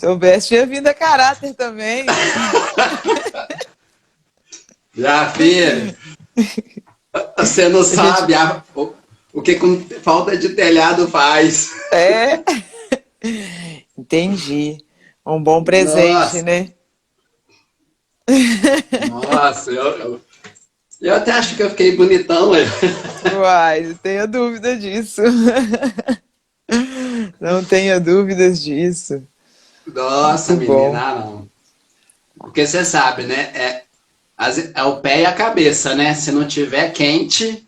Soubesse, tinha vindo a caráter também. Já, filho. Você não sabe o que com falta de telhado faz. É, entendi. Um bom presente, Nossa, né? nossa, eu até acho que eu fiquei bonitão, hein? Uai, não tenha dúvida disso. Não tenha dúvidas disso. Nossa, Muito menina, bom. não. Porque você sabe, né? É o pé e a cabeça, né? Se não tiver quente.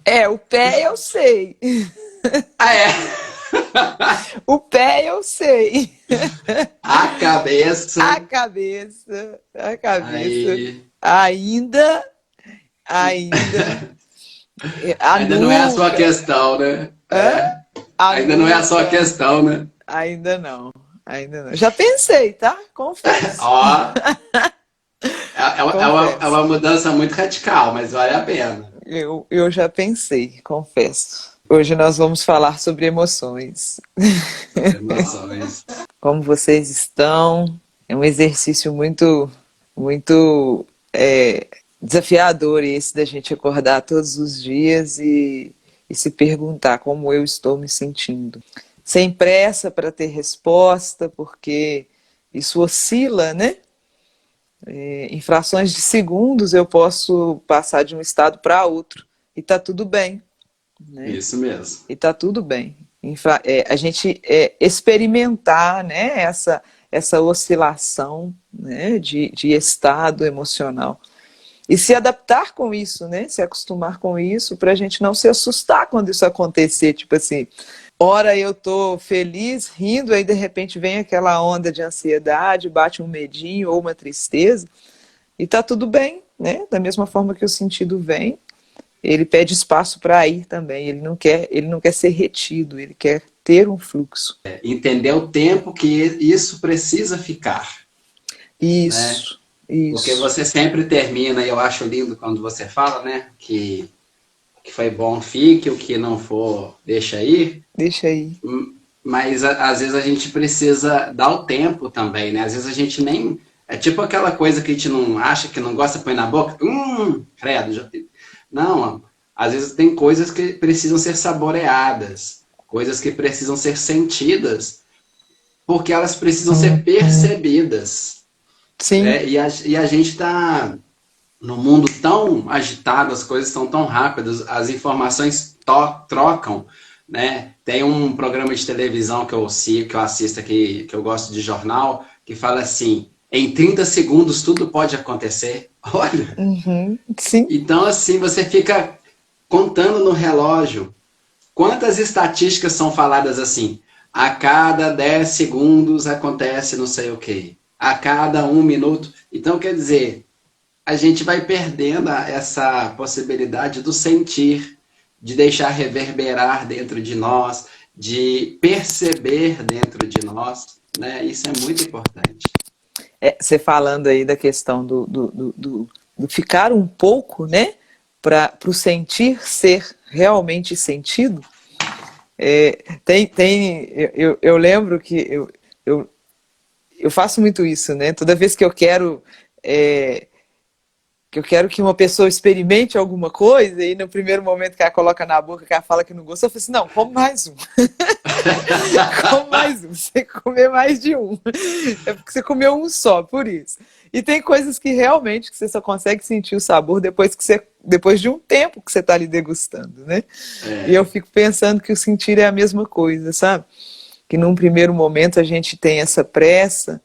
É, o pé eu sei. Ah, é. O pé eu sei. A cabeça. A cabeça, Aí. ainda, ainda, a Ainda não é a sua nuca, questão, né? hã? É. A Ainda não é a sua nuca, questão, né? ainda não, ainda não. Já pensei, tá? Confesso, Ó, é confesso. uma mudança muito radical, mas vale a pena. Eu já pensei, confesso. Hoje nós vamos falar sobre emoções. Sobre emoções. Como vocês estão? É um exercício muito desafiador esse da gente acordar todos os dias e se perguntar como eu estou me sentindo. Sem pressa para ter resposta, porque isso oscila, né? Em frações de segundos eu posso passar de um estado para outro e tá tudo bem, né? Isso mesmo. E tá tudo bem. A gente experimentar, né, essa oscilação, né, de estado emocional. E se adaptar com isso, né? Se acostumar com isso, para a gente não se assustar quando isso acontecer. Tipo assim, ora eu tô feliz, rindo, aí de repente vem aquela onda de ansiedade, bate um medinho ou uma tristeza, e tá tudo bem, né? Da mesma forma que o sentido vem, ele pede espaço para ir também. Ele não quer ser retido, ele quer ter um fluxo. Entender o tempo que isso precisa ficar, né? Isso, Porque isso. você sempre termina, e eu acho lindo quando você fala, né? Que foi bom fique, o que não for, deixa ir. Deixa aí. Mas às vezes a gente precisa dar o tempo também, né? Às vezes a gente nem. É tipo aquela coisa que a gente não acha, que não gosta, põe na boca. Credo, já. Não, às vezes tem coisas que precisam ser saboreadas, coisas que precisam ser sentidas, porque elas precisam ser percebidas. Sim. Né? E a gente está no mundo tão agitado, as coisas estão tão rápidas, as informações trocam, né? Tem um programa de televisão que eu sigo, que eu assisto aqui, que eu gosto de jornal, que fala assim, em 30 segundos tudo pode acontecer. Olha, Uhum. Sim. então assim, você fica contando no relógio quantas estatísticas são faladas assim, a cada 10 segundos acontece não sei o quê, a cada 1 minuto. Então, quer dizer, a gente vai perdendo essa possibilidade do sentir, de deixar reverberar dentro de nós, de perceber dentro de nós, né? Isso é muito importante. Você falando aí da questão do ficar um pouco, né? Para o sentir ser realmente sentido. Eu lembro que eu, eu faço muito isso, né? Toda vez é, que eu quero que uma pessoa experimente alguma coisa, e no primeiro momento que ela coloca na boca, que ela fala que não gostou, eu falo assim, não, come mais um. Come mais um. Você comer mais de um. É porque você comeu um só, por isso. E tem coisas que realmente que você só consegue sentir o sabor depois de um tempo que você está ali degustando, né? E eu É, fico pensando que o sentir é a mesma coisa, sabe? Que num primeiro momento a gente tem essa pressa,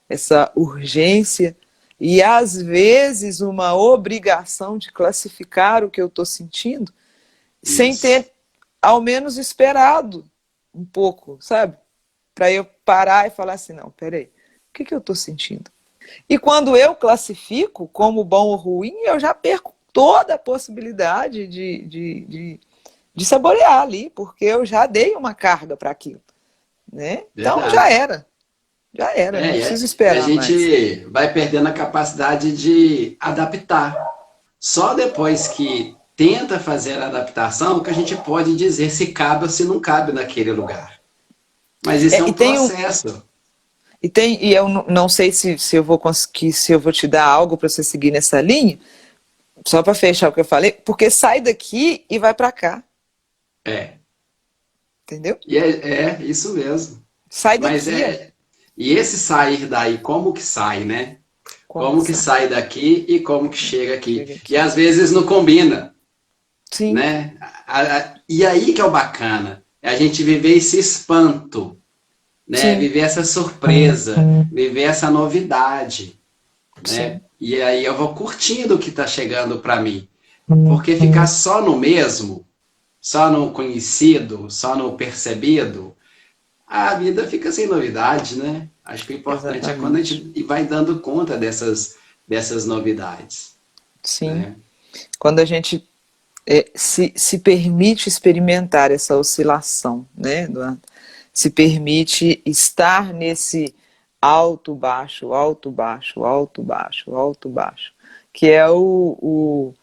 essa urgência e às vezes uma obrigação de classificar o que eu estou sentindo sem isso. ter ao menos esperado um pouco, sabe? Para eu parar e falar assim, não, peraí, o que eu estou sentindo? E quando eu classifico como bom ou ruim, eu já perco toda a possibilidade de saborear ali, porque eu já dei uma carga para aquilo, né? Então Verdade. já era, não É, preciso e a esperar mais. gente vai perdendo a capacidade de adaptar. Só depois que tenta fazer a adaptação que a gente pode dizer se cabe ou se não cabe naquele lugar. Mas isso é um E tem processo. e eu não sei se eu vou conseguir, se eu vou te dar algo para você seguir nessa linha, só para fechar o que eu falei, porque sai daqui e vai para cá, É. entendeu? E é isso mesmo. Sai Mas daqui, ó. e esse sair daí, como que sai, né? Como que Como que sai? sai daqui e como que chega aqui. Chega E aqui. às vezes não combina, Sim, né? E aí que é o bacana, é a gente viver esse espanto, né? sim, Viver essa surpresa, viver essa novidade, né? sim. E aí eu vou curtindo o que está chegando para mim. Porque ficar só no mesmo, só no conhecido, só no percebido, a vida fica sem novidade, né? Acho que o importante é quando a Exatamente. gente vai dando conta dessas novidades, Sim. né? Quando a gente se permite experimentar essa oscilação, né, Eduardo? Se permite estar nesse alto, baixo, alto, baixo, alto, baixo, alto, baixo, que é o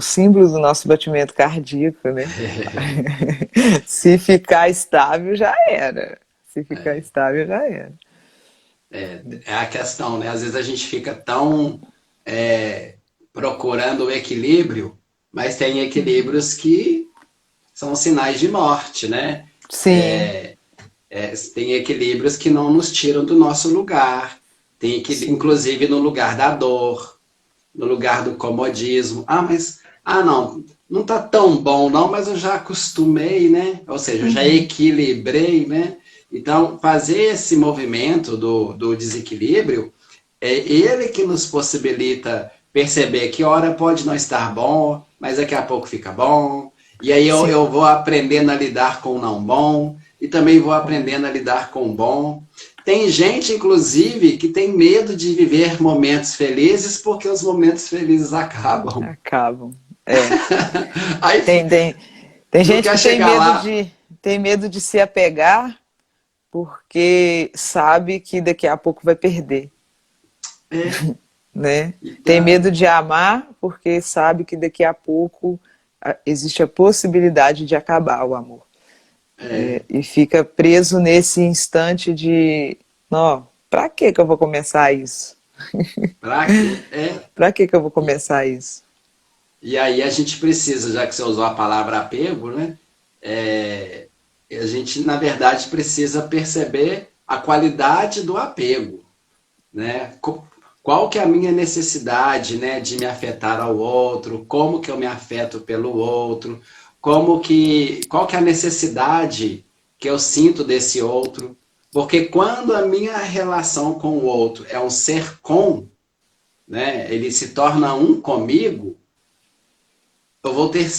símbolo do nosso batimento cardíaco, né? Se ficar estável, já era. Se ficar estável, já era. É a questão, né? Às vezes a gente fica tão procurando o equilíbrio, mas tem equilíbrios que são sinais de morte, né? Sim, Tem equilíbrios que não nos tiram do nosso lugar, tem que, sim. inclusive no lugar da dor, no lugar do comodismo. Não tá tão bom não, mas eu já acostumei, né? Ou seja, eu já Uhum. equilibrei, né? Então, fazer esse movimento do desequilíbrio é ele que nos possibilita perceber que hora pode não estar bom, mas daqui a pouco fica bom. E aí eu Sim, vou aprendendo a lidar com o não bom e também vou aprendendo a lidar com o bom. Tem gente, inclusive, que tem medo de viver momentos felizes porque os momentos felizes acabam. acabam. É. Aí Tem, tem, tem não gente quer que chegar lá. tem medo de se apegar porque sabe que daqui a pouco vai perder, É, né? Tem então, medo de amar porque sabe que daqui a pouco existe a possibilidade de acabar o amor. E fica preso nesse instante de, ó, pra que eu vou começar isso? pra quê? Pra que eu vou começar isso? E aí a gente precisa, já que você usou a palavra apego, né? A gente, na verdade, precisa perceber a qualidade do apego, né? Qual que é a minha necessidade, né, de me afetar ao outro, como que eu me afeto pelo outro, qual que é a necessidade que eu sinto desse outro, porque quando a minha relação com o outro é um ser com, né, ele se torna um comigo, eu vou ter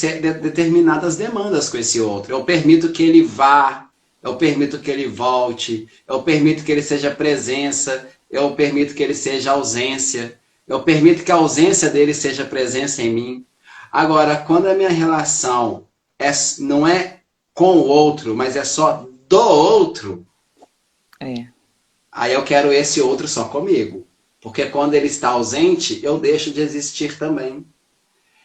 determinadas demandas com esse outro. Eu permito que ele vá, eu permito que ele volte, eu permito que ele seja presença, eu permito que ele seja ausência, eu permito que a ausência dele seja presença em mim. Agora, quando a minha relação não é com o outro, mas é só do outro, É, aí eu quero esse outro só comigo. Porque quando ele está ausente, eu deixo de existir também.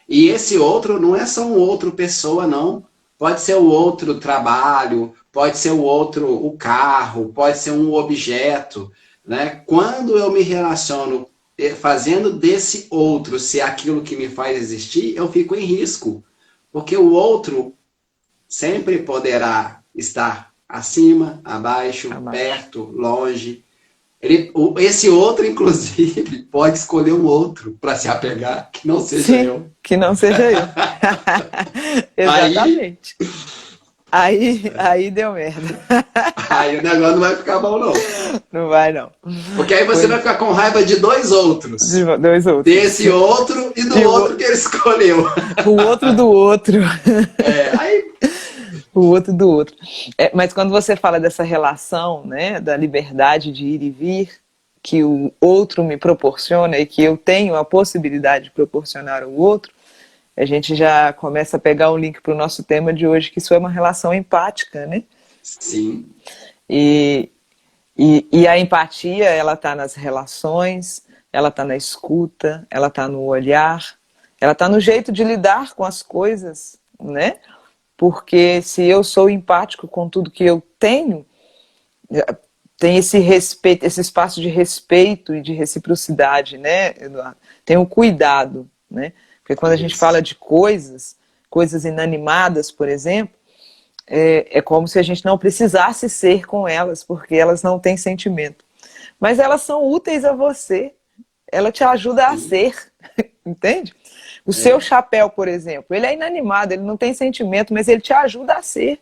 E esse outro não é só um outro pessoa, não. Pode ser o outro trabalho, pode ser o outro o carro, pode ser um objeto, né? Quando eu me relaciono fazendo desse outro ser aquilo que me faz existir, eu fico em risco, porque o outro sempre poderá estar acima, abaixo, abaixo. perto, longe. Esse outro, inclusive, pode escolher um outro para se apegar, que não seja Sim, eu. que não seja eu. Aí, Exatamente. Aí deu merda. aí o negócio não vai ficar bom, não. Não vai, não. Porque aí você vai Pois, ficar com raiva de dois outros. de dois outros. Desse outro e do E outro que ele escolheu. o outro do outro. Aí, O outro do outro. Mas quando você fala dessa relação, né, da liberdade de ir e vir, que o outro me proporciona e que eu tenho a possibilidade de proporcionar ao outro, a gente já começa a pegar um link para o nosso tema de hoje, que isso é uma relação empática, né? sim, E, e a empatia, ela está nas relações, ela está na escuta, ela está no olhar, ela está no jeito de lidar com as coisas, né? Porque se eu sou empático com tudo que eu tenho, tem esse respeito, esse espaço de respeito e de reciprocidade, né, Eduardo? Tem o cuidado, né? Porque quando a gente fala de coisas inanimadas, por exemplo, é como se a gente não precisasse ser com elas, porque elas não têm sentimento. Mas elas são úteis a você, ela te ajuda a ser, entende? O seu chapéu, por exemplo, ele é inanimado, ele não tem sentimento, mas ele te ajuda a ser.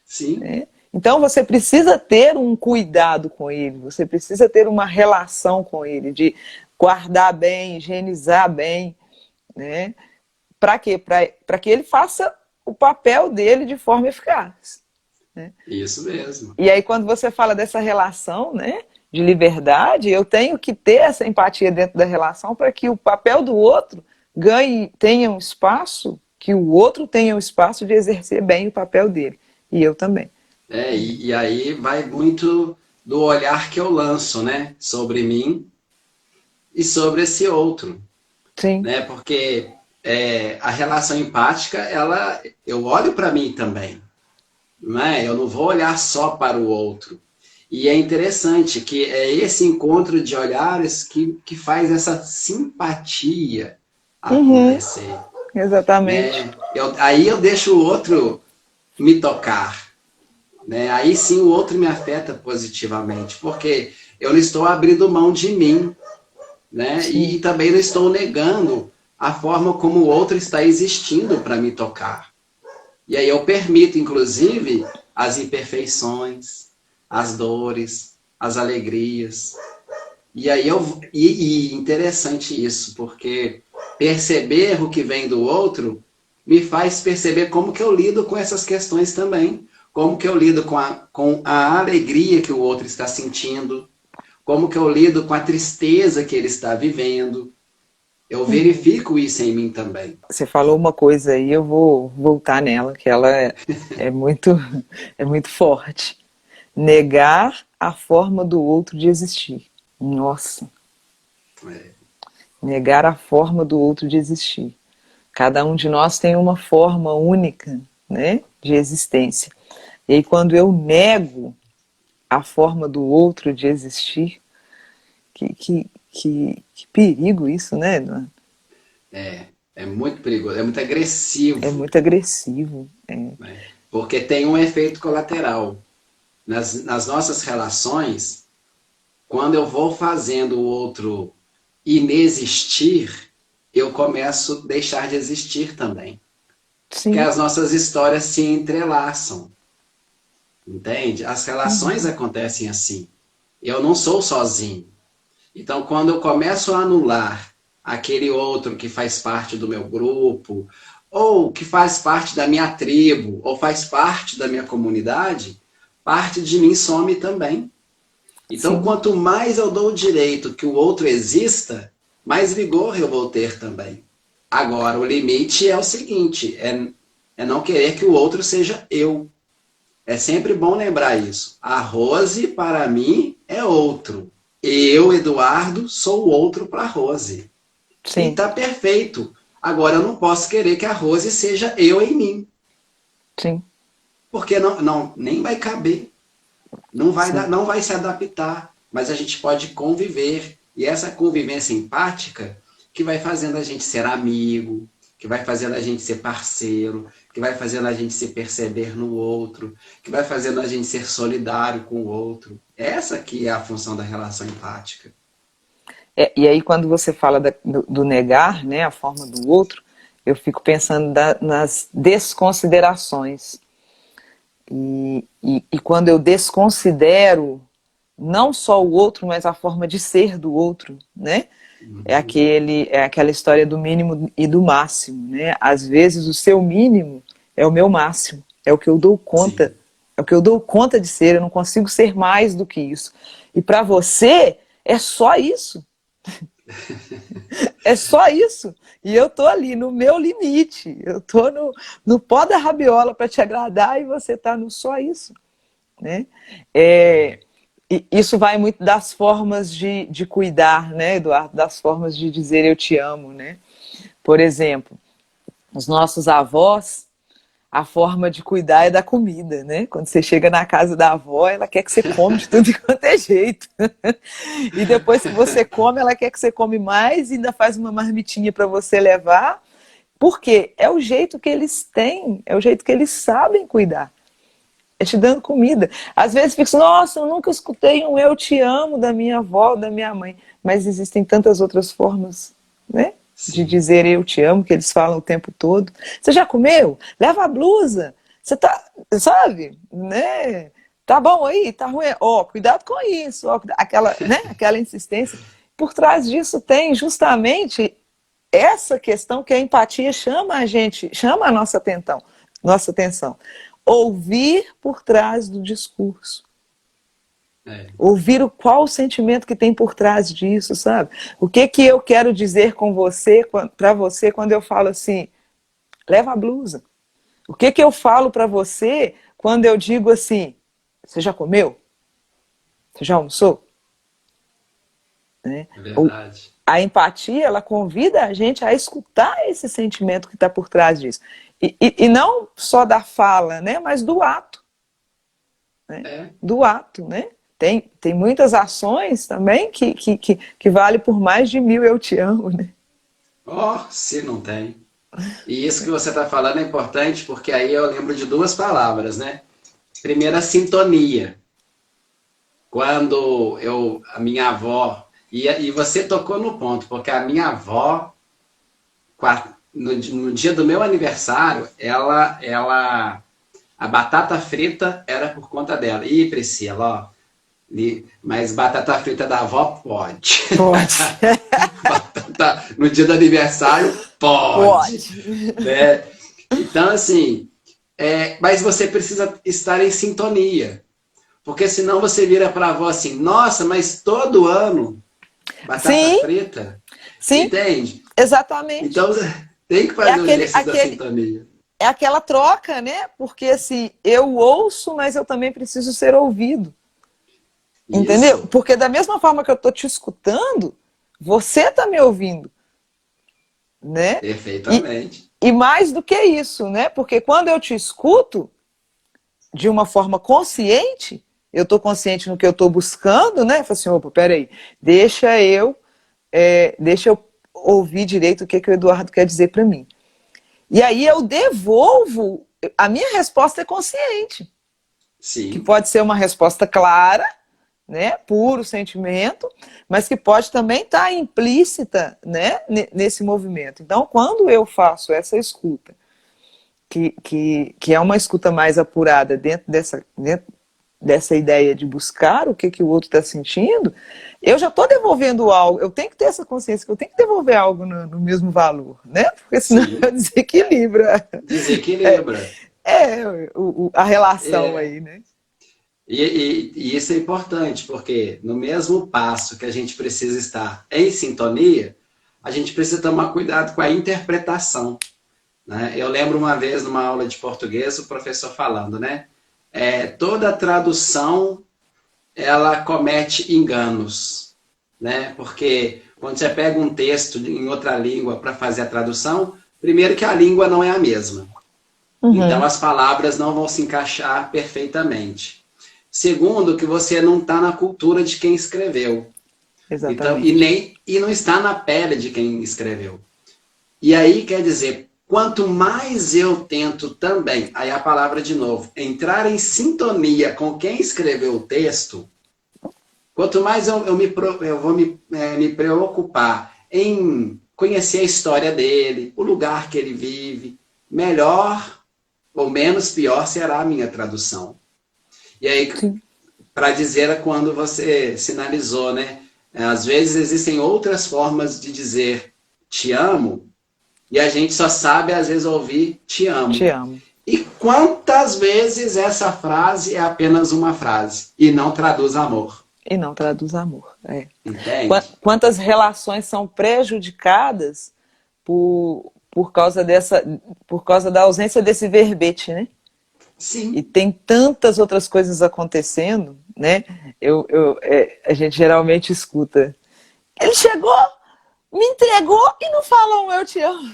Sim. Né? Então você precisa ter um cuidado com ele, você precisa ter uma relação com ele, de guardar bem, higienizar bem, né? Para quê? Para que ele faça o papel dele de forma eficaz. Né? Isso mesmo. E aí quando você fala dessa relação, né, de liberdade, eu tenho que ter essa empatia dentro da relação para que o papel do outro tenha um espaço, que o outro tenha um espaço de exercer bem o papel dele. E eu também. E aí vai muito do olhar que eu lanço, né? Sobre mim e sobre esse outro. Sim. Né? Porque a relação empática, eu olho para mim também. Não é? Eu não vou olhar só para o outro. E é interessante que é esse encontro de olhares que faz essa simpatia acontecer. Exatamente. Né? Aí eu deixo o outro me tocar. Né? Aí sim o outro me afeta positivamente, porque eu não estou abrindo mão de mim, né? E também não estou negando a forma como o outro está existindo para me tocar. E aí eu permito, inclusive, as imperfeições, as dores, as alegrias. E aí interessante isso, porque perceber o que vem do outro me faz perceber como que eu lido com essas questões também. Como que eu lido com a alegria que o outro está sentindo, como que eu lido com a tristeza que ele está vivendo. Eu verifico isso em mim também. Você falou uma coisa aí, eu vou voltar nela, que ela é muito, é muito forte. Negar a forma do outro de existir. Nossa. Negar a forma do outro de existir. Cada um de nós tem uma forma única, né, de existência. E aí, quando eu nego a forma do outro de existir, que perigo isso, né, Eduardo? É muito perigoso, é muito agressivo. É muito agressivo. Né? Porque tem um efeito colateral. Nas nossas relações, quando eu vou fazendo o outro inexistir, eu começo a deixar de existir também. Sim. Porque as nossas histórias se entrelaçam. Entende? As relações acontecem assim. Eu não sou sozinho. Então, quando eu começo a anular aquele outro que faz parte do meu grupo, ou que faz parte da minha tribo, ou faz parte da minha comunidade, parte de mim some também. Então, quanto mais eu dou o direito que o outro exista, mais vigor eu vou ter também. Agora, o limite é o seguinte, é não querer que o outro seja eu. É sempre bom lembrar isso. A Rose, para mim, é outro. Eu, Eduardo, sou o outro para a Rose. Sim. E tá perfeito. Agora, eu não posso querer que a Rose seja eu em mim. Sim. Porque nem vai caber. Não vai se adaptar. Mas a gente pode conviver. E essa convivência empática que vai fazendo a gente ser amigo, que vai fazendo a gente ser parceiro, que vai fazendo a gente se perceber no outro, que vai fazendo a gente ser solidário com o outro. Essa que é a função da relação empática. E aí quando você fala do negar, né, a forma do outro, eu fico pensando nas desconsiderações. E quando eu desconsidero não só o outro, mas a forma de ser do outro, né? É aquela história do mínimo e do máximo, né? Às vezes o seu mínimo é o meu máximo, é o que eu dou conta, é o que eu dou conta de ser, eu não consigo ser mais do que isso. E para você é só isso. É só isso. E eu tô ali no meu limite, eu tô no pó da rabiola para te agradar e você tá no só isso, né? E isso vai muito das formas de cuidar, né, Eduardo? Das formas de dizer eu te amo, né? Por exemplo, os nossos avós, a forma de cuidar é da comida, né? Quando você chega na casa da avó, ela quer que você come de tudo quanto é jeito. E depois que você come, ela quer que você come mais e ainda faz uma marmitinha para você levar. Por quê? É o jeito que eles têm, é o jeito que eles sabem cuidar. É te dando comida. Às vezes fica assim, nossa, eu nunca escutei um eu te amo da minha avó, da minha mãe. Mas existem tantas outras formas, né? De Sim. dizer eu te amo, que eles falam o tempo todo. Você já comeu? Leva a blusa. Você tá, sabe? Né? Tá bom aí? Tá ruim? Ó, cuidado com isso. Ó, aquela, né? Aquela insistência. Por trás disso tem justamente essa questão que a empatia chama a gente, chama a nossa atenção. Ouvir por trás do discurso. Ouvir qual o sentimento que tem por trás disso, sabe? O que eu quero dizer com você, para você, quando eu falo assim, leva a blusa. O que eu falo para você quando eu digo assim, você já comeu? Você já almoçou? Né? É verdade. A empatia, ela convida a gente a escutar esse sentimento que está por trás disso. E não só da fala, né? Mas do ato. Né? Do ato, né? Tem muitas ações também que vale por mais de 1000 eu te amo, né? Oh, se não tem. E isso que você está falando é importante, porque aí eu lembro de duas palavras, né? Primeiro, a sintonia. Quando a minha avó, e você tocou no ponto, porque a minha avó, no dia do meu aniversário, a batata frita era por conta dela. Ih, Priscila, ó, mas batata frita da avó pode. Pode. No dia do aniversário, pode. Né? Então, assim, mas você precisa estar em sintonia. Porque senão você vira para a avó assim, nossa, mas todo ano batata Sim, frita? sim, Entende? exatamente. Então, tem que fazer o exercício da sintonia. É aquela troca, né? Porque assim, eu ouço, mas eu também preciso ser ouvido. Entendeu? Isso. Porque da mesma forma que eu estou te escutando, você está me ouvindo. Né? Perfeitamente. E mais do que isso, né? Porque quando eu te escuto de uma forma consciente, eu estou consciente no que eu estou buscando, né? Eu falo assim, opa, peraí, deixa eu ouvir direito o que o Eduardo quer dizer para mim. E aí eu devolvo, a minha resposta é consciente. Sim. Que pode ser uma resposta clara, né, puro sentimento, mas que pode também estar implícita, né, nesse movimento. Então, quando eu faço essa escuta, que é uma escuta mais apurada dentro dessa ideia de buscar o que o outro está sentindo, eu já estou devolvendo algo, eu tenho que ter essa consciência que eu tenho que devolver algo no mesmo valor, né? Porque senão eu desequilibra. Desequilibra. A relação aí, né? E isso é importante, porque no mesmo passo que a gente precisa estar em sintonia, a gente precisa tomar cuidado com a interpretação. Né? Eu lembro uma vez, numa aula de português, o professor falando, né? Toda tradução, ela comete enganos. Né? Porque quando você pega um texto em outra língua para fazer a tradução, primeiro que a língua não é a mesma. Então as palavras não vão se encaixar perfeitamente. Segundo, que você não está na cultura de quem escreveu. Exatamente. Então, e não está na pele de quem escreveu. E aí, quer dizer, quanto mais eu tento também, aí a palavra de novo, entrar em sintonia com quem escreveu o texto, quanto mais eu vou me preocupar em conhecer a história dele, o lugar que ele vive, melhor ou menos pior será a minha tradução. E aí, para dizer quando você sinalizou, né? Às vezes existem outras formas de dizer te amo, e a gente só sabe, às vezes, ouvir te amo. Te amo. E quantas vezes essa frase é apenas uma frase e não traduz amor? E não traduz amor. Entende? Quantas relações são prejudicadas por causa da ausência desse verbete, né? Sim. E tem tantas outras coisas acontecendo, né? A gente geralmente escuta. Ele chegou, me entregou e não falou um eu te amo.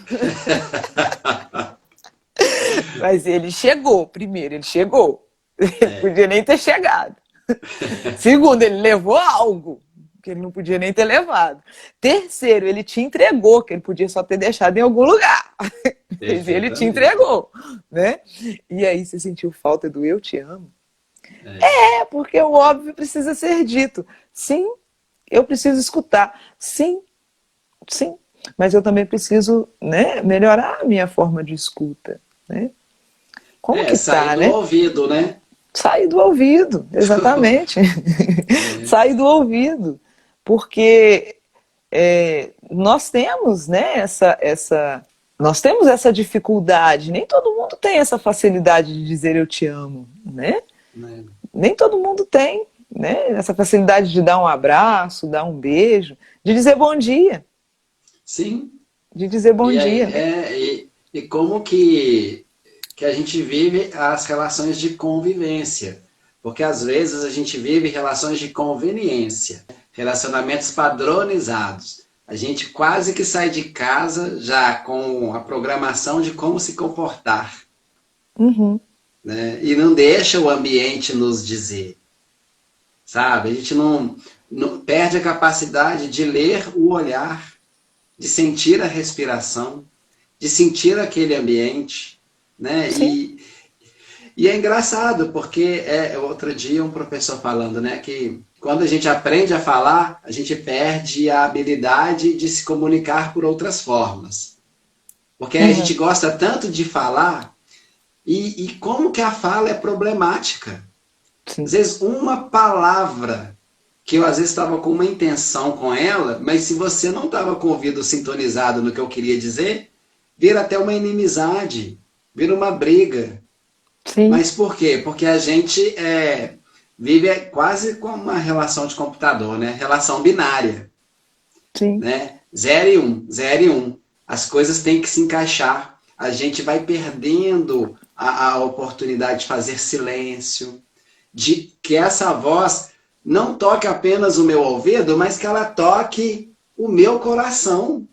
Mas ele chegou, primeiro, ele chegou. Ele podia nem ter chegado. Segundo, ele levou algo que ele não podia nem ter levado. Terceiro, ele te entregou, que ele podia só ter deixado em algum lugar. Mas ele te entregou, né? E aí você sentiu falta do eu te amo? Porque o óbvio precisa ser dito. Sim, eu preciso escutar. Sim, sim. Mas eu também preciso, né, melhorar a minha forma de escuta, né? Como que sair tá, do né? ouvido, né? Sair do ouvido, exatamente. Sair do ouvido. Porque nós temos, né, nós temos essa dificuldade. Nem todo mundo tem essa facilidade de dizer eu te amo, né? Nem todo mundo tem, né, essa facilidade de dar um abraço, dar um beijo, de dizer bom dia. Sim. De dizer bom E, dia. e como que a gente vive as relações de convivência. Porque às vezes a gente vive relações de conveniência, relacionamentos padronizados. A gente quase que sai de casa já com a programação de como se comportar. Uhum. Né? E não deixa o ambiente nos dizer. Sabe? A gente não perde a capacidade de ler o olhar, de sentir a respiração, de sentir aquele ambiente, né? E é engraçado, porque outro dia um professor falando, né, que quando a gente aprende a falar, a gente perde a habilidade de se comunicar por outras formas. Porque a gente gosta tanto de falar, e como que a fala é problemática. Sim. Às vezes uma palavra que eu às vezes estava com uma intenção com ela, mas se você não estava com o ouvido sintonizado no que eu queria dizer, vira até uma inimizade, vira uma briga. Sim. Mas por quê? Porque a gente vive quase como uma relação de computador, né? Relação binária. Sim. Né? 0 e 1, 0 e 1. As coisas têm que se encaixar. A gente vai perdendo a oportunidade de fazer silêncio, de que essa voz não toque apenas o meu ouvido, mas que ela toque o meu coração.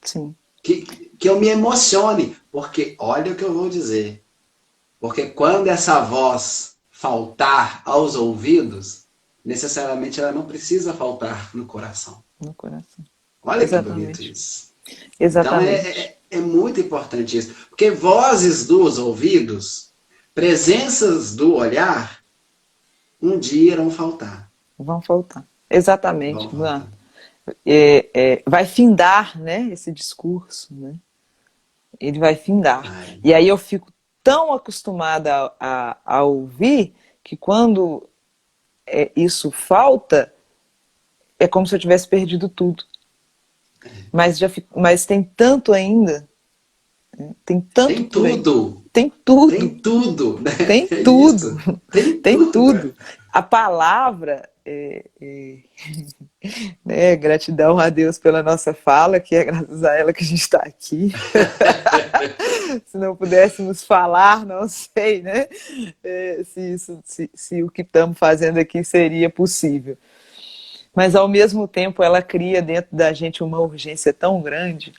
Sim. Que eu me emocione. Porque, olha o que eu vou dizer. Porque quando essa voz faltar aos ouvidos, necessariamente ela não precisa faltar no coração. No coração. Olha Exatamente. que bonito isso. Exatamente. Então é muito importante isso. Porque vozes dos ouvidos, presenças do olhar, um dia irão faltar. Vão faltar. Exatamente. Vão faltar. Vai findar, né, esse discurso, né? Ele vai findar. Ai. E aí eu fico tão acostumada a ouvir que quando isso falta, é como se eu tivesse perdido tudo. Mas tem tanto ainda. Né? Tem tanto. Tem tudo. Tem tudo. Tem tudo. Né? Tem tudo. Tem tudo. A palavra. Né, gratidão a Deus pela nossa fala, que é graças a ela que a gente está aqui. Se não pudéssemos falar, não sei, né? Se o que estamos fazendo aqui seria possível. Mas, ao mesmo tempo, ela cria dentro da gente uma urgência tão grande,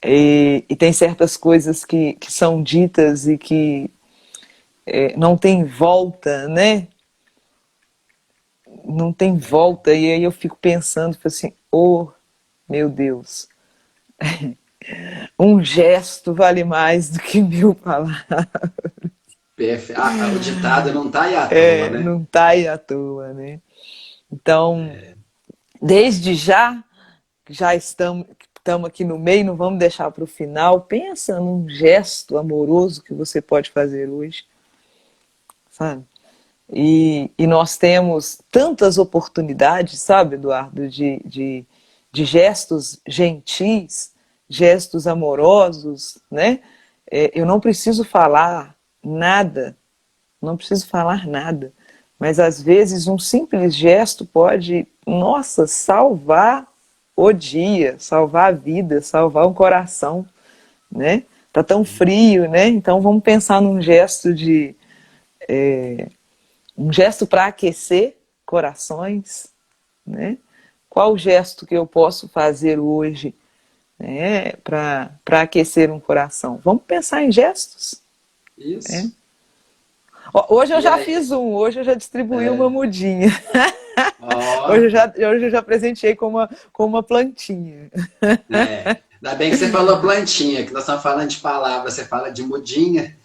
e tem certas coisas que são ditas e que não tem volta, né? Não tem volta, e aí eu fico pensando assim, oh, meu Deus, um gesto vale mais do que 1000 palavras. O ditado não está aí à toa, né? Não está aí à toa, né? Então, desde já estamos aqui no meio, não vamos deixar para o final. Pensa num gesto amoroso que você pode fazer hoje, sabe? E nós temos tantas oportunidades, sabe, Eduardo, de gestos gentis, gestos amorosos, né? Eu não preciso falar nada, mas às vezes um simples gesto pode, nossa, salvar o dia, salvar a vida, salvar um coração, né? Tá tão frio, né? Então vamos pensar num gesto um gesto para aquecer corações, né? Qual gesto que eu posso fazer hoje, né, para aquecer um coração? Vamos pensar em gestos, Isso. Hoje eu E já aí, fiz hoje eu já distribuí uma é, mudinha. ó, Hoje eu já presenteei com uma plantinha. né? Ainda bem que você falou plantinha, que nós estamos falando de palavras, você fala de mudinha.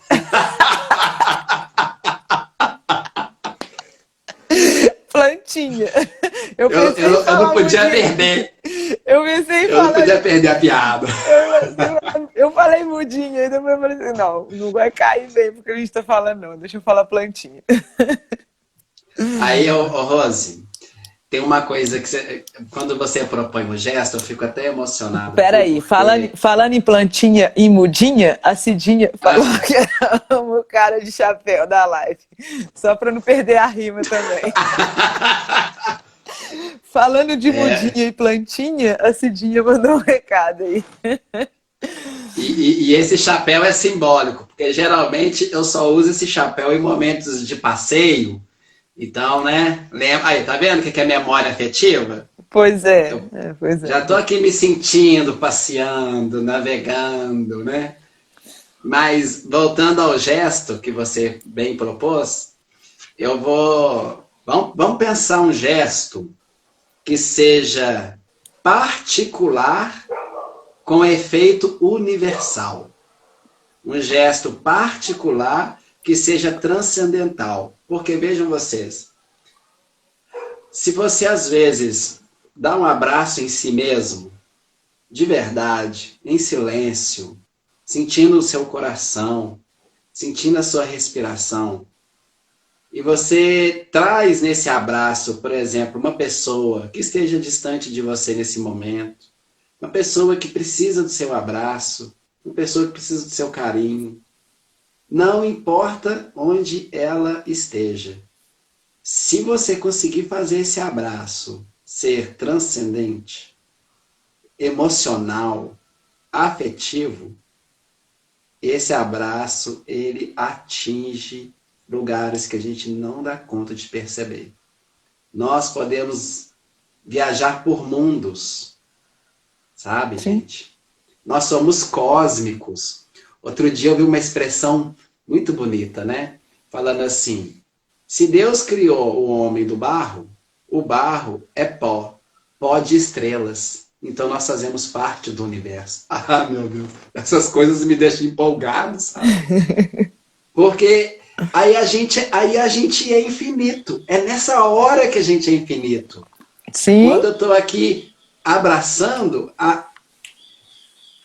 Plantinha. Eu Eu, pensei em eu, eu não falar podia mudinha. perder, Eu pensei em eu não falar. podia perder a piada. Eu falei mudinha, e depois eu falei assim, não, não vai cair bem porque a gente tá falando, não. Deixa eu falar plantinha. Aí, ô, Rose, tem uma coisa que quando você propõe um gesto, eu fico até emocionado aqui, Peraí, porque. falando em plantinha e mudinha, a Cidinha falou Ah, que era o cara de chapéu da live. Só pra não perder a rima também. Falando de é, mudinha e plantinha, a Cidinha mandou um recado aí. e esse chapéu é simbólico, porque geralmente eu só uso esse chapéu em momentos de passeio. Então, né? Lembra, aí, tá vendo o que é memória afetiva? Pois é, Eu pois é. já tô aqui me sentindo, passeando, navegando, né? Mas voltando ao gesto que você bem propôs, eu vou. Vamos pensar um gesto que seja particular com efeito universal. Um gesto particular que seja transcendental. Porque vejam vocês, se você às vezes dá um abraço em si mesmo, de verdade, em silêncio, sentindo o seu coração, sentindo a sua respiração, e você traz nesse abraço, por exemplo, uma pessoa que esteja distante de você nesse momento, uma pessoa que precisa do seu abraço, uma pessoa que precisa do seu carinho, não importa onde ela esteja. Se você conseguir fazer esse abraço ser transcendente, emocional, afetivo, esse abraço ele atinge lugares que a gente não dá conta de perceber. Nós podemos viajar por mundos, sabe, Sim. gente? Nós somos cósmicos. Outro dia eu vi uma expressão muito bonita, né? Falando assim: se Deus criou o homem do barro, o barro é pó, pó de estrelas. Então nós fazemos parte do universo. Ah, meu Deus, essas coisas me deixam empolgado, sabe? Porque aí a gente é infinito. É nessa hora que a gente é infinito. Sim, Quando eu estou aqui abraçando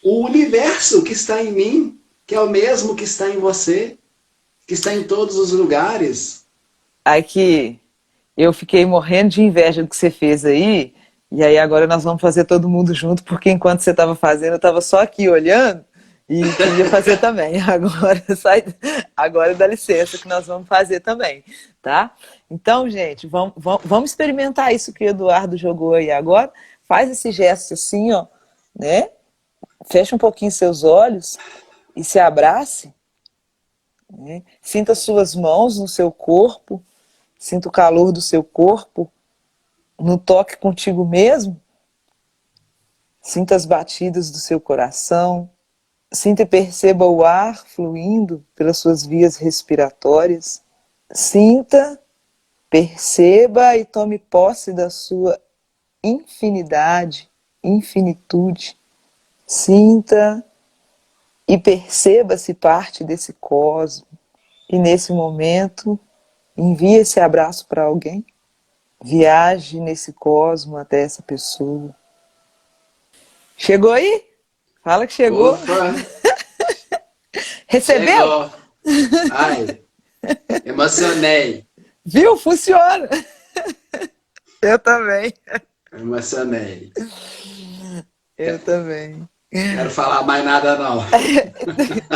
o universo que está em mim, que é o mesmo que está em você, que está em todos os lugares. aqui eu fiquei morrendo de inveja do que você fez aí, e aí agora nós vamos fazer todo mundo junto, porque enquanto você estava fazendo, eu estava só aqui olhando e queria fazer também. Agora dá licença que nós vamos fazer também, tá? Então, gente, vamos experimentar isso que o Eduardo jogou aí agora. Faz esse gesto assim, ó, né? Fecha um pouquinho seus olhos e se abrace, né? Sinta suas mãos no seu corpo, sinta o calor do seu corpo, no toque contigo mesmo, sinta as batidas do seu coração, sinta e perceba o ar fluindo pelas suas vias respiratórias, sinta, perceba e tome posse da sua infinidade, infinitude, sinta e perceba-se parte desse cosmos, e nesse momento envie esse abraço para alguém. Viaje nesse cosmo até essa pessoa. Chegou aí? Fala que chegou. Ufa, Recebeu? chegou. Ai, emocionei. Viu? Funciona. Eu também. Emocionei. Eu também. Quero falar mais nada, não.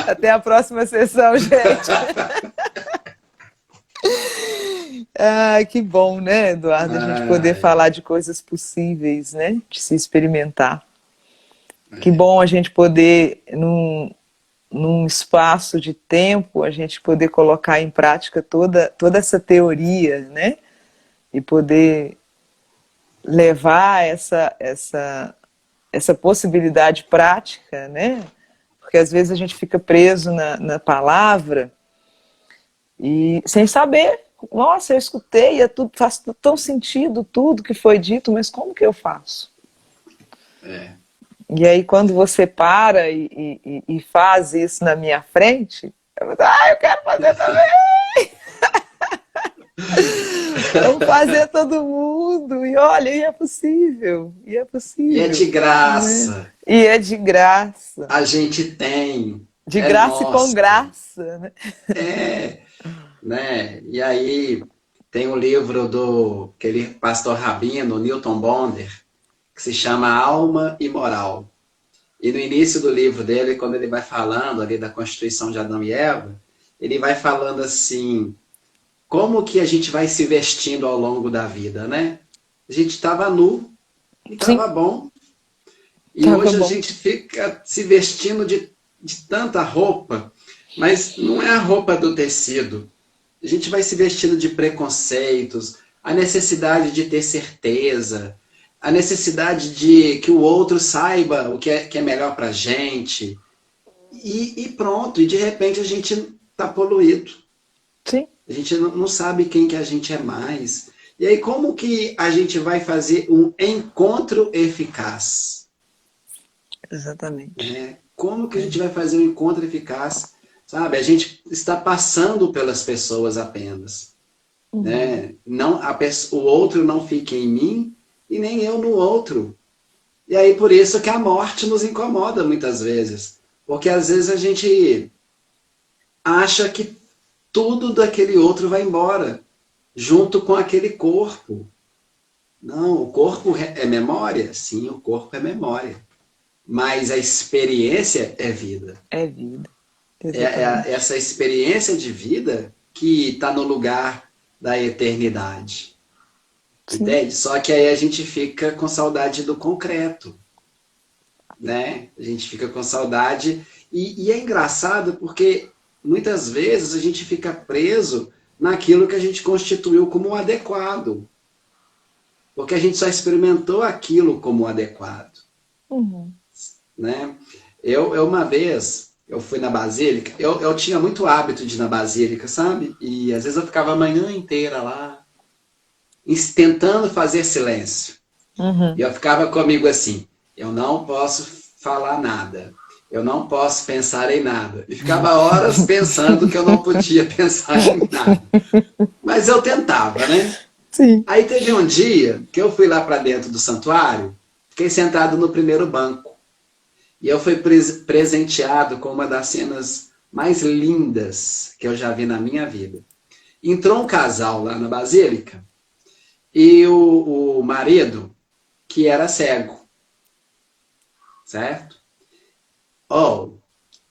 Até a próxima sessão, gente. Ah, que bom, né, Eduardo? A gente poder Ai, falar de coisas possíveis, né? De se experimentar. Que é, bom a gente poder, num espaço de tempo, a gente poder colocar em prática toda essa teoria, né? E poder levar essa possibilidade prática, né? Porque às vezes a gente fica preso na palavra E sem saber, nossa, eu escutei, faz tão sentido tudo que foi dito, mas como que eu faço? É. E aí quando você para e faz isso na minha frente, eu quero fazer também! Vamos fazer todo mundo! E olha, e é E é de possível, né? graça. E é de graça. A gente tem. De É graça e com nosso. graça, né? É, né? E aí tem um livro do aquele pastor rabino, Newton Bonder, que se chama Alma e Moral. E no início do livro dele, quando ele vai falando ali da constituição de Adão e Eva, ele vai falando assim, como que a gente vai se vestindo ao longo da vida, né? A gente estava nu e Sim, estava bom. E tava hoje a bom. gente fica se vestindo de tanta roupa, mas não é a roupa do tecido. A gente vai se vestindo de preconceitos, a necessidade de ter certeza, a necessidade de que o outro saiba o que é melhor para a gente. E pronto, e de repente a gente está poluído. Sim, A gente não sabe quem que a gente é mais. E aí como que a gente vai fazer um encontro eficaz? exatamente. Como que a gente vai fazer um encontro eficaz? Sabe, a gente está passando pelas pessoas apenas. Uhum. Né? Não, o outro não fica em mim e nem eu no outro. E aí por isso que a morte nos incomoda muitas vezes. Porque às vezes a gente acha que tudo daquele outro vai embora, junto com aquele corpo. Não, o corpo é memória? Sim, o corpo é memória. Mas a experiência é vida. É vida, É exatamente. essa experiência de vida que está no lugar da eternidade. Sim, Entende? Só que aí a gente fica com saudade do concreto, né? A gente fica com saudade. E é engraçado porque muitas vezes a gente fica preso naquilo que a gente constituiu como adequado. Porque a gente só experimentou aquilo como adequado, uhum. né? Eu uma vez, eu fui na Basílica, eu tinha muito hábito de ir na Basílica, sabe? E às vezes eu ficava a manhã inteira lá, tentando fazer silêncio. E Uhum. eu ficava comigo assim, eu não posso falar nada, eu não posso pensar em nada. E ficava horas pensando que eu não podia pensar em nada. Mas eu tentava, né? Sim. Aí teve um dia que eu fui lá para dentro do santuário, fiquei sentado no primeiro banco. E eu fui presenteado com uma das cenas mais lindas que eu já vi na minha vida. Entrou um casal lá na Basílica e o marido, que era cego, certo? Oh,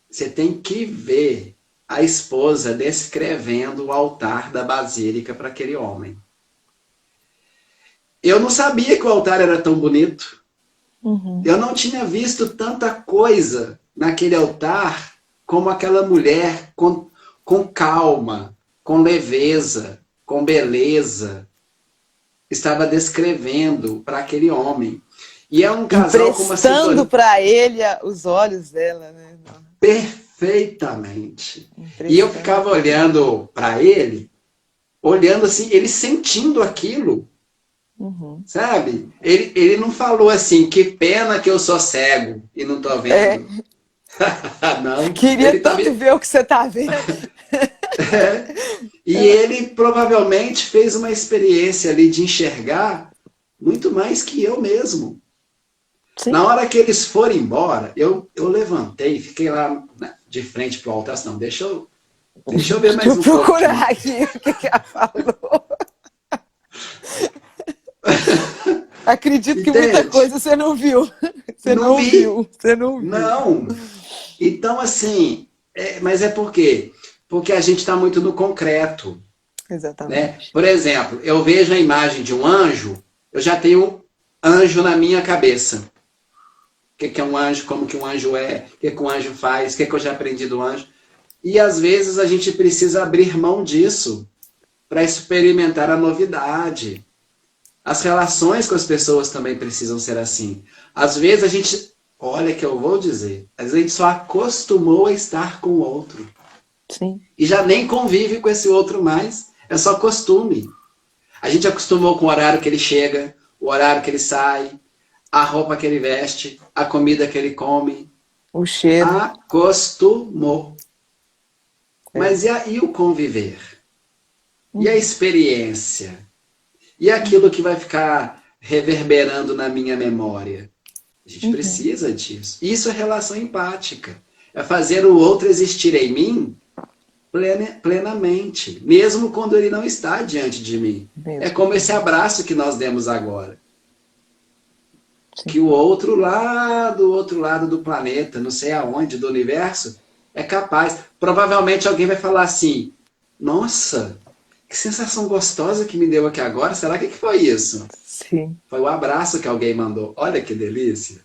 você tem que ver a esposa descrevendo o altar da Basílica para aquele homem. Eu não sabia que o altar era tão bonito. Uhum. Eu não tinha visto tanta coisa naquele altar como aquela mulher com calma, com leveza, com beleza, estava descrevendo para aquele homem. E é um casal com uma Emprestando sintonia para ele os olhos dela, né? perfeitamente. E eu Emprestando ficava para ele. olhando para ele, olhando assim, ele sentindo aquilo, Uhum. sabe? Ele não falou assim, que pena que eu sou cego e não estou É, vendo. Não, queria ele estava. tanto ver o que você está vendo. É, e ele provavelmente fez uma experiência ali de enxergar muito mais que eu mesmo. Sim. Na hora que eles foram embora, eu levantei, fiquei lá de frente para o altar, assim, não, deixa eu ver mais Vou um procurar pouquinho. aqui o que ela falou. Acredito que muita Entende? coisa você não viu. Você Não não vi, viu. Você não viu. não. Então, assim, mas é por quê? Porque a gente está muito no concreto. Né? Exatamente. Por exemplo, eu vejo a imagem de um anjo, eu já tenho anjo na minha cabeça. O que é um anjo, como que um anjo é, o que um anjo faz, o que eu já aprendi do anjo. E às vezes a gente precisa abrir mão disso para experimentar a novidade. As relações com as pessoas também precisam ser assim. Às vezes a gente, olha que eu vou dizer, às vezes a gente só acostumou a estar com o outro. Sim. E já nem convive com esse outro mais, é só costume. A gente acostumou com o horário que ele chega, o horário que ele sai, a roupa que ele veste, a comida que ele come. O cheiro. Acostumou. É. Mas e o conviver? E a Uhum. experiência? E aquilo que vai ficar reverberando na minha memória? A gente Uhum. precisa disso. Isso é relação empática. É fazer o outro existir em mim plenamente, mesmo quando ele não está diante de mim. É Mesmo. como esse abraço que nós demos agora. Sim. Que o outro lá do outro lado do planeta, não sei aonde, do universo, é capaz. Provavelmente alguém vai falar assim: nossa, que sensação gostosa que me deu aqui agora. Será que foi isso? Sim. Foi o abraço que alguém mandou. Olha que delícia.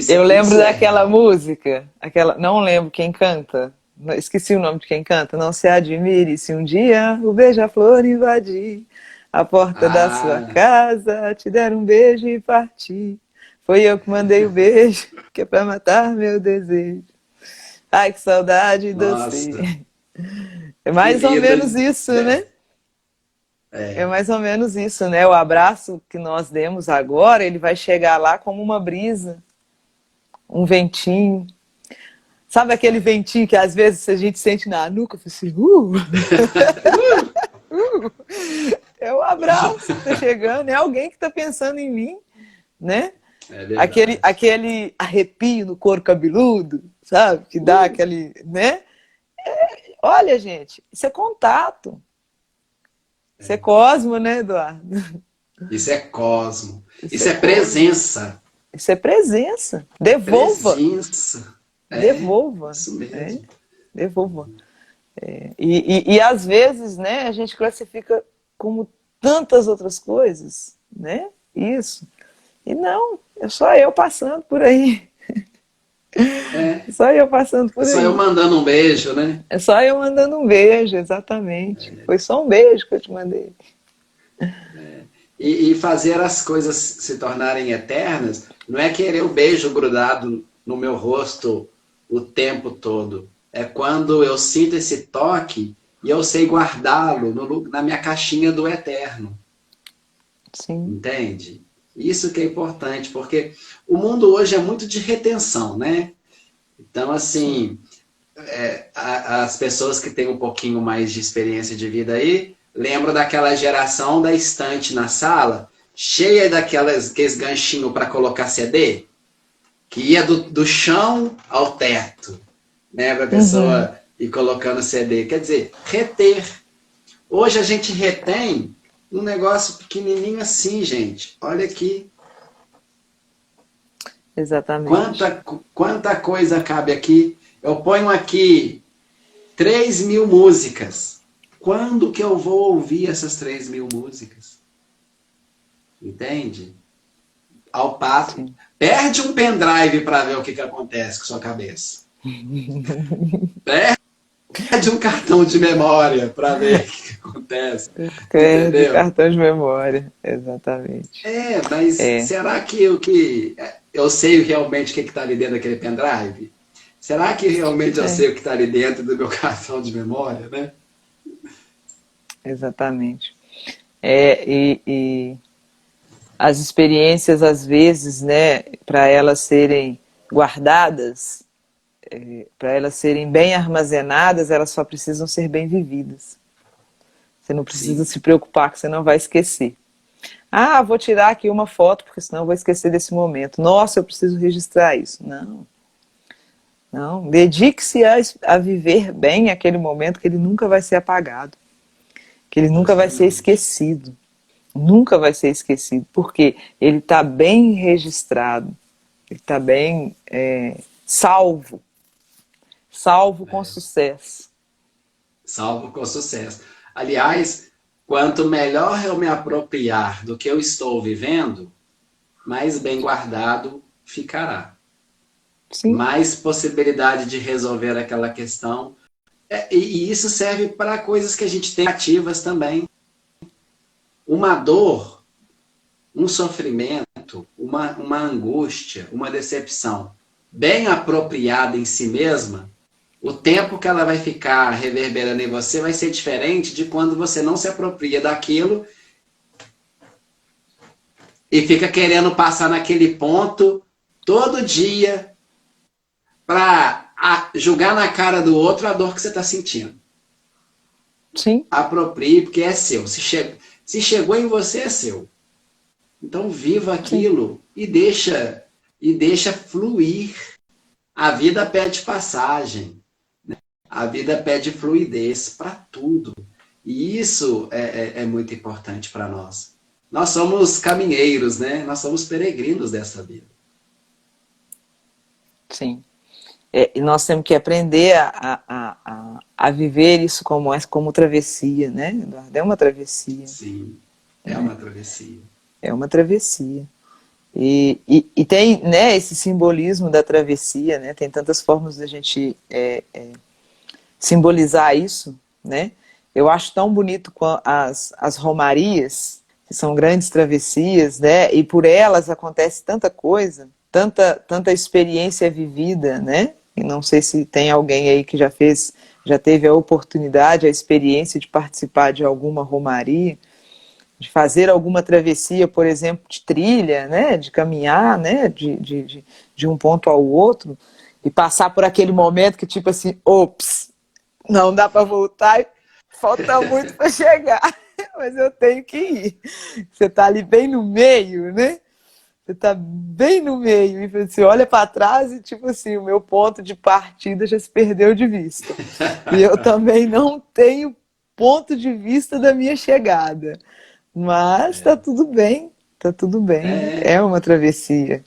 Eu lembro Isso é daquela real. música, aquela, não lembro quem canta, esqueci o nome de quem canta. Não se admire se um dia o beija-flor invadir a porta da sua Ah, casa, te der um beijo e partir. Foi eu que mandei o beijo, que é pra matar meu desejo. Ai, que saudade de você. nossa, É que mais ou lindo. menos isso, né? É mais ou menos isso, né? O abraço que nós demos agora, ele vai chegar lá como uma brisa, um ventinho. Sabe aquele ventinho que às vezes a gente sente na nuca? Assim, é o abraço que tá chegando, é alguém que tá pensando em mim, né? É Aquele, verdade. aquele arrepio no couro cabeludo, sabe? Que dá aquele, né? Olha, gente, isso é contato. Isso é cosmo, né, Eduardo? Isso é cosmo. Isso Isso é é cosmo. presença. Isso é presença. Devolva. Presença. É, Devolva. isso Né? mesmo. Devolva. E às vezes, né, a gente classifica como tantas outras coisas, né? Isso. E não, é só eu passando por aí. É. É só eu passando É por só eu aí. mandando um beijo, né? É só eu mandando um beijo, exatamente. Foi só um beijo que eu te mandei. E fazer as coisas se tornarem eternas não é querer o beijo grudado no meu rosto o tempo todo. É quando eu sinto esse toque e eu sei guardá-lo na minha caixinha do eterno. Sim, Entende? Isso que é importante, porque o mundo hoje é muito de retenção, né? Então, sim. assim, as pessoas que têm um pouquinho mais de experiência de vida aí, lembram daquela geração da estante na sala, cheia aqueles ganchinhos para colocar CD, que ia do chão ao teto, né? Para a Uhum, pessoa ir colocando CD. Quer dizer, reter. Hoje a gente retém um negócio pequenininho assim, gente. Olha aqui. exatamente. Quanta coisa cabe aqui. Eu ponho aqui 3.000 músicas. Quando que eu vou ouvir essas 3.000 músicas? Entende? Ao passo. Sim. Perde um pendrive para ver o que acontece com sua cabeça. Perde um cartão de memória para ver o que acontece. Perde o Entendeu? cartão de memória, exatamente. Mas É, será que o que eu sei realmente o que está ali dentro daquele pendrive? Será que realmente eu é, sei o que está ali dentro do meu cartão de memória, né? exatamente. E as experiências, às vezes, né, para elas serem guardadas, para elas serem bem armazenadas, elas só precisam ser bem vividas. Você não precisa Sim. se preocupar que você não vai esquecer. Ah, vou tirar aqui uma foto, porque senão eu vou esquecer desse momento. Nossa, eu preciso registrar isso. Não, não. Dedique-se a viver bem aquele momento que ele nunca vai ser apagado, que ele nunca vai ser Justamente. esquecido. Nunca vai ser esquecido, porque ele está bem registrado, ele está bem salvo, salvo com sucesso. Salvo com sucesso. Aliás, quanto melhor eu me apropriar do que eu estou vivendo, mais bem guardado ficará. Sim, Mais possibilidade de resolver aquela questão. E isso serve para coisas que a gente tem ativas também. Uma dor, um sofrimento, uma angústia, uma decepção bem apropriada em si mesma, o tempo que ela vai ficar reverberando em você vai ser diferente de quando você não se apropria daquilo e fica querendo passar naquele ponto todo dia para julgar na cara do outro a dor que você está sentindo. Sim. Aproprie, porque é seu. Se chegou em você, é seu. Então viva aquilo e deixa fluir. A vida pede passagem. Né? A vida pede fluidez para tudo. E isso é muito importante para nós. Nós somos caminheiros, né? Nós somos peregrinos dessa vida. Sim. E nós temos que aprender a viver isso como travessia, né, Eduardo? É uma travessia. Sim, é uma travessia. É uma travessia. E tem, né, esse simbolismo da travessia, né? Tem tantas formas da gente simbolizar isso, né? Eu acho tão bonito as romarias, que são grandes travessias, né? E por elas acontece tanta coisa, tanta experiência vivida, né? E não sei se tem alguém aí que já teve a oportunidade, a experiência de participar de alguma romaria, de fazer alguma travessia, por exemplo, de trilha, né? De caminhar, né? De um ponto ao outro, e passar por aquele momento que tipo assim, ops, não dá para voltar, falta muito para chegar, mas eu tenho que ir. Você está ali bem no meio, né? Você está bem no meio, e você olha para trás e tipo assim, o meu ponto de partida já se perdeu de vista. E eu também não tenho ponto de vista da minha chegada. Mas está tudo bem, está tudo bem. É uma travessia.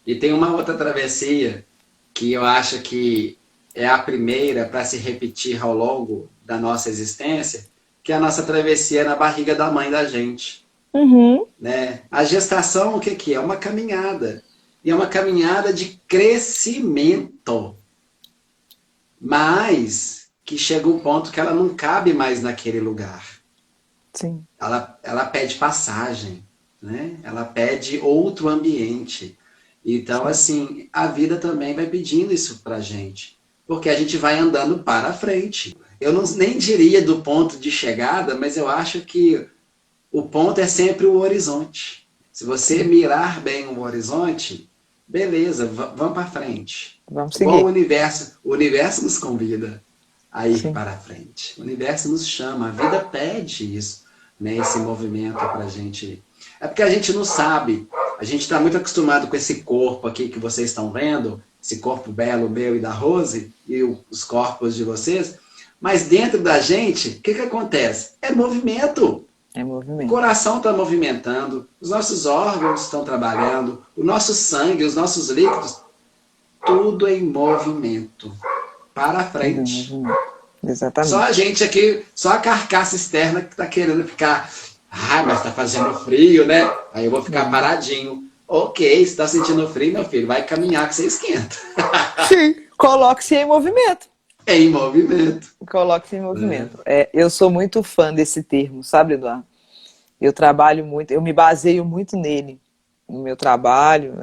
E tem uma outra travessia que eu acho que é a primeira para se repetir ao longo da nossa existência, que é a nossa travessia na barriga da mãe da gente. Uhum. Né? A gestação, o que é? É uma caminhada. E é uma caminhada de crescimento. Mas que chega um ponto que ela não cabe mais naquele lugar. Sim. Ela pede passagem. Né? Ela pede outro ambiente. Então, assim, a vida também vai pedindo isso pra gente. Porque a gente vai andando para frente. Eu nem diria do ponto de chegada, mas eu acho que o ponto é sempre o horizonte. Se você mirar bem o horizonte, beleza, vamos para frente. Vamos Igual seguir. o universo nos convida a ir Sim. para frente. O universo nos chama, a vida pede isso, né, esse movimento para a gente. É porque a gente não sabe, a gente está muito acostumado com esse corpo aqui que vocês estão vendo, esse corpo belo meu e da Rose, e os corpos de vocês, mas dentro da gente, o que acontece? É movimento. É movimento. O coração está movimentando, os nossos órgãos estão trabalhando, o nosso sangue, os nossos líquidos, tudo em movimento. Para frente. Exatamente. Só a gente aqui, só a carcaça externa que está querendo ficar. Ah, mas está fazendo frio, né? Aí eu vou ficar paradinho. Ok, se está sentindo frio, meu filho, vai caminhar que você esquenta. Sim, coloque-se em movimento. Em movimento. Coloque-se em movimento. Eu sou muito fã desse termo, sabe, Eduardo? Eu trabalho muito, eu me baseio muito nele, no meu trabalho.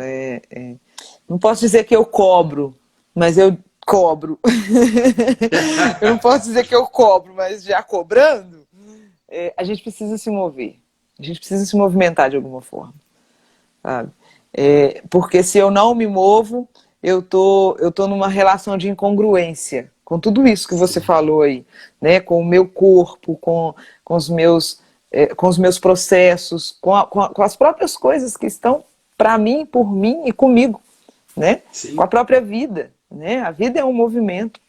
Não posso dizer que eu cobro, mas eu cobro. Eu não posso dizer que eu cobro, mas já cobrando, a gente precisa se mover. A gente precisa se movimentar de alguma forma, sabe? Porque se eu não me movo, eu tô numa relação de incongruência com tudo isso que você falou aí, né? Com o meu corpo, com os meus processos, com as próprias coisas que estão para mim, por mim e comigo, né? Sim. Com a própria vida, né? A vida é um movimento.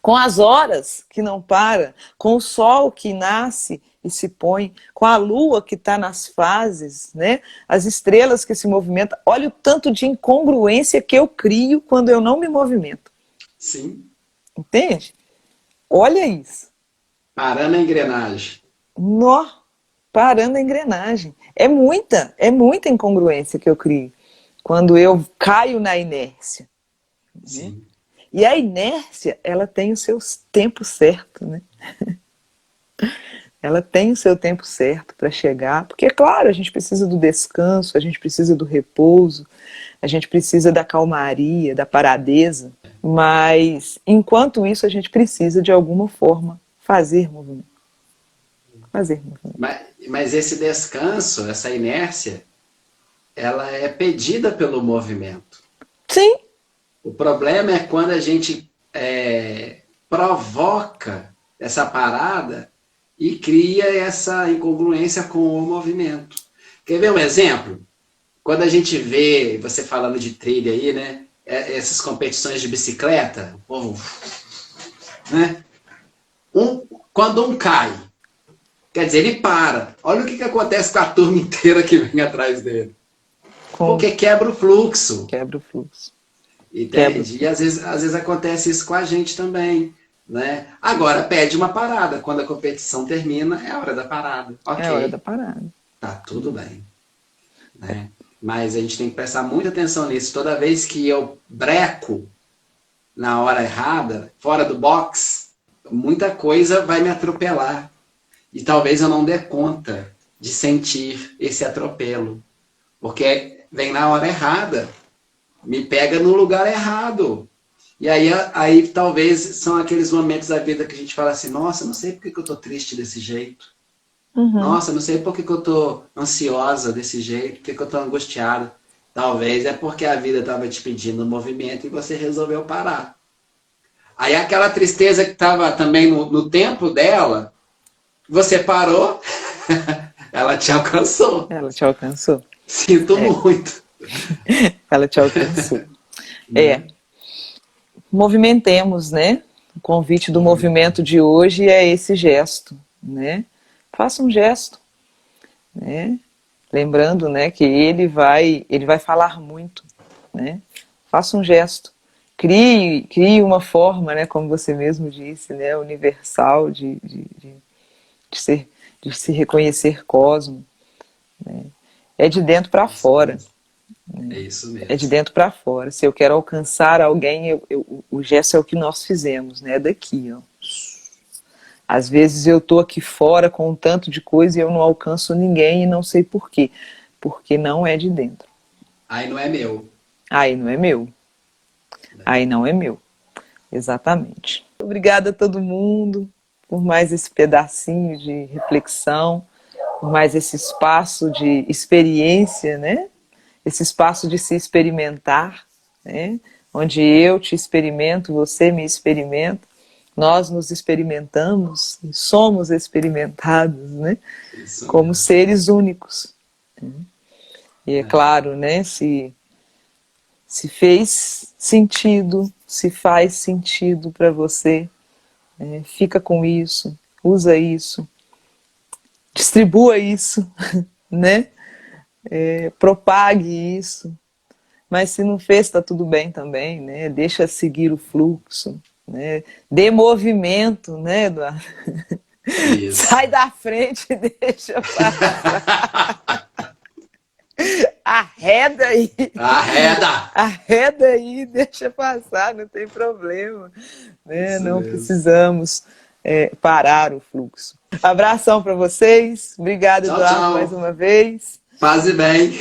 Com as horas que não para, com o sol que nasce e se põe, com a lua que está nas fases, né? As estrelas que se movimentam. Olha o tanto de incongruência que eu crio quando eu não me movimento. Sim. Entende? Olha isso. Parando a engrenagem. Nó, parando a engrenagem. É muita incongruência que eu crio quando eu caio na inércia. Sim. Né? E a inércia, ela tem o seu tempo certo, né? Ela tem o seu tempo certo para chegar, porque, claro, a gente precisa do descanso, a gente precisa do repouso, a gente precisa da calmaria, da paradeza, Mas, enquanto isso, a gente precisa, de alguma forma, fazer movimento. Fazer movimento. Mas esse descanso, essa inércia, ela é pedida pelo movimento. Sim. O problema é quando a gente provoca essa parada e cria essa incongruência com o movimento. Quer ver um exemplo? Quando a gente vê, você falando de trilha aí, né? Essas competições de bicicleta, o povo, né? Quando um cai, quer dizer, ele para. Olha o que acontece com a turma inteira que vem atrás dele. Porque quebra o fluxo. Quebra o fluxo. Entende? E às vezes acontece isso com a gente também. Né? Agora pede uma parada. Quando a competição termina, é a hora da parada. Ok. É a hora da parada. Tá tudo bem. Né? Mas a gente tem que prestar muita atenção nisso. Toda vez que eu breco na hora errada, fora do box, muita coisa vai me atropelar. E talvez eu não dê conta de sentir esse atropelo. Porque vem na hora errada. Me pega no lugar errado. E aí talvez são aqueles momentos da vida que a gente fala assim, nossa, não sei por que eu tô triste desse jeito. Nossa, não sei por que eu tô ansiosa desse jeito, por que eu tô angustiado. Talvez é porque a vida estava te pedindo um movimento e você resolveu parar. Aí aquela tristeza que estava também no tempo dela, você parou, ela te alcançou. Ela te alcançou. Sinto muito. Ela te alcançou. Movimentemos, né? O convite do movimento de hoje é esse gesto, né? Faça um gesto, né? Lembrando, né, que ele vai falar muito, né? Faça um gesto. Crie uma forma, né, como você mesmo disse, né, universal de se reconhecer cosmo. Né? É de dentro para fora. É isso mesmo. É de dentro para fora. Se eu quero alcançar alguém, o gesto é o que nós fizemos, né? Daqui, ó. Às vezes eu estou aqui fora com um tanto de coisa e eu não alcanço ninguém e não sei por quê. Porque não é de dentro. Aí não é meu. Aí não é meu. Aí não é meu. Exatamente. Obrigada a todo mundo por mais esse pedacinho de reflexão, por mais esse espaço de experiência, né? Esse espaço de se experimentar, né? Onde eu te experimento, você me experimenta, nós nos experimentamos e somos experimentados, né? Como seres únicos. E é claro, né? Se fez sentido, se faz sentido para você, fica com isso, usa isso, distribua isso, né? Propague isso, mas se não fez, está tudo bem também, né? Deixa seguir o fluxo, né? Dê movimento, né, Eduardo? Isso. Sai da frente e deixa passar. Arreda aí. Arreda aí, deixa passar, não tem problema, né? Não mesmo. Precisamos parar o fluxo. Abração para vocês, obrigado, Eduardo, mais uma vez. Paz e bem.